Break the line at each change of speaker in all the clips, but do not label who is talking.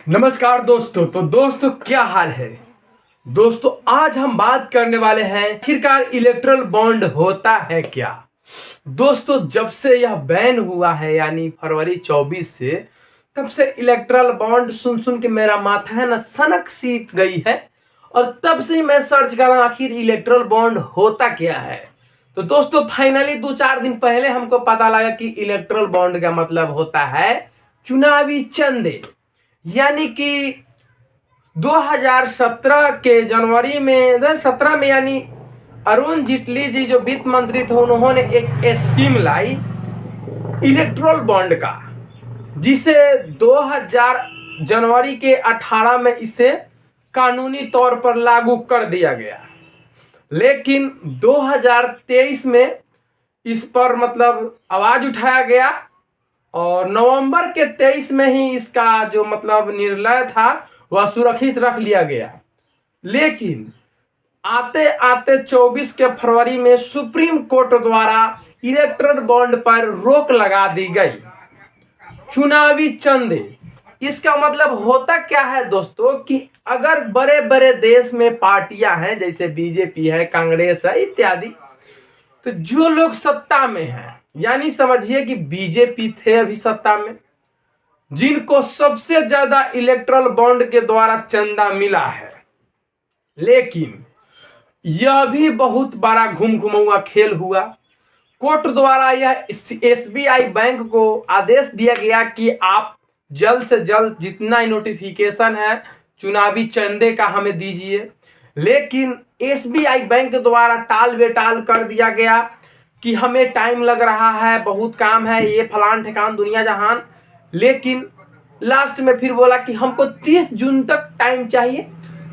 नमस्कार दोस्तों। तो दोस्तों क्या हाल है दोस्तों। आज हम बात करने वाले हैं आखिरकार इलेक्ट्रल बॉन्ड होता है क्या। दोस्तों जब से यह बैन हुआ है यानी फरवरी 24 से, तब से इलेक्ट्रल बॉन्ड सुन सुन के मेरा माथा है ना सनक सी गई है। और तब से ही मैं सर्च कर रहा हूं आखिर इलेक्ट्रल बॉन्ड होता क्या है। तो दोस्तों फाइनली 2-4 दिन पहले हमको पता लगा कि इलेक्ट्रल बॉन्ड का मतलब होता है चुनावी चंदे। यानी कि 2017 के जनवरी में 2017 में यानी अरुण जेटली जी जो वित्त मंत्री थे उन्होंने एक स्कीम लाई इलेक्ट्रल बॉन्ड का, जिसे 2000 जनवरी के 18 में इसे कानूनी तौर पर लागू कर दिया गया। लेकिन 2023 में इस पर मतलब आवाज उठाया गया और नवंबर के 23 में ही इसका जो मतलब निर्णय था वह सुरक्षित रख लिया गया। लेकिन आते आते 24 के फरवरी में सुप्रीम कोर्ट द्वारा इलेक्ट्रल बॉन्ड पर रोक लगा दी गई। चुनावी चंदे, इसका मतलब होता क्या है दोस्तों कि अगर बड़े बड़े देश में पार्टियां हैं जैसे बीजेपी है, कांग्रेस है इत्यादि, तो जो लोग सत्ता में हैं यानी समझिए कि बीजेपी थे अभी सत्ता में, जिनको सबसे ज्यादा इलेक्ट्रल बॉन्ड के द्वारा चंदा मिला है। लेकिन यह भी बहुत बड़ा घुम घुमौआ खेल हुआ। कोर्ट द्वारा यह एसबीआई बैंक को आदेश दिया गया कि आप जल्द से जल्द जितना नोटिफिकेशन है चुनावी चंदे का हमें दीजिए। लेकिन एसबीआई बैंक द्वारा टाल बेटाल कर दिया गया कि हमें टाइम लग रहा है, बहुत काम है, ये फलान ठिकान दुनिया जहान। लेकिन लास्ट में फिर बोला कि हमको 30 जून तक टाइम चाहिए,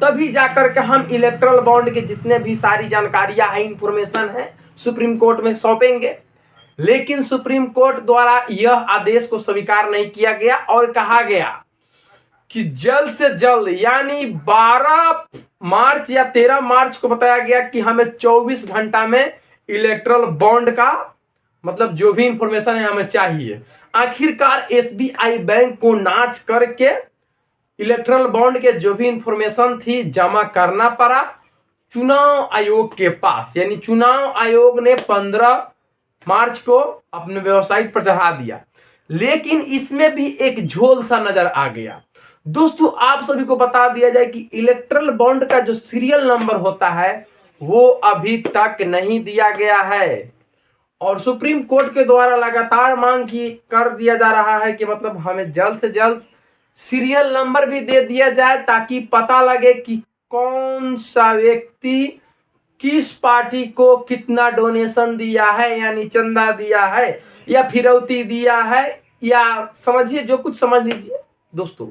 तभी जाकर के हम इलेक्ट्रल बॉन्ड के जितने भी सारी जानकारियां हैं, इंफॉर्मेशन है, सुप्रीम कोर्ट में सौंपेंगे। लेकिन सुप्रीम कोर्ट द्वारा यह आदेश को स्वीकार नहीं किया गया और कहा गया कि जल्द से जल्द यानी 12 मार्च या 13 मार्च को बताया गया कि हमें 24 घंटा में इलेक्ट्रल बॉन्ड का मतलब जो भी इंफॉर्मेशन है हमें चाहिए। आखिरकार एसबीआई बैंक को नाच करके इलेक्ट्रल बॉन्ड के जो भी इंफॉर्मेशन थी जमा करना पड़ा चुनाव आयोग के पास। यानी चुनाव आयोग ने 15 मार्च को अपने वेबसाइट पर चढ़ा दिया। लेकिन इसमें भी एक झोल सा नजर आ गया। दोस्तों आप सभी को बता दिया जाए कि इलेक्ट्रल बॉन्ड का जो सीरियल नंबर होता है वो अभी तक नहीं दिया गया है। और सुप्रीम कोर्ट के द्वारा लगातार मांग की कर दिया जा रहा है कि मतलब हमें जल्द से जल्द सीरियल नंबर भी दे दिया जाए, ताकि पता लगे कि कौन सा व्यक्ति किस पार्टी को कितना डोनेशन दिया है, यानी चंदा दिया है या फिरौती दिया है, या समझिए जो कुछ समझ लीजिए दोस्तों।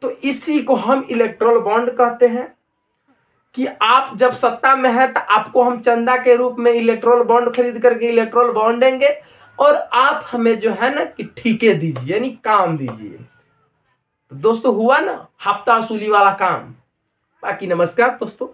तो इसी को हम इलेक्ट्रल बॉन्ड कहते हैं कि आप जब सत्ता में है तो आपको हम चंदा के रूप में इलेक्ट्रल बॉन्ड खरीद करके इलेक्ट्रल बॉन्ड देंगे और आप हमें जो है ना कि ठीके दीजिए यानी काम दीजिए। तो दोस्तों हुआ ना हफ्ता वसूली वाला काम। बाकी नमस्कार दोस्तों।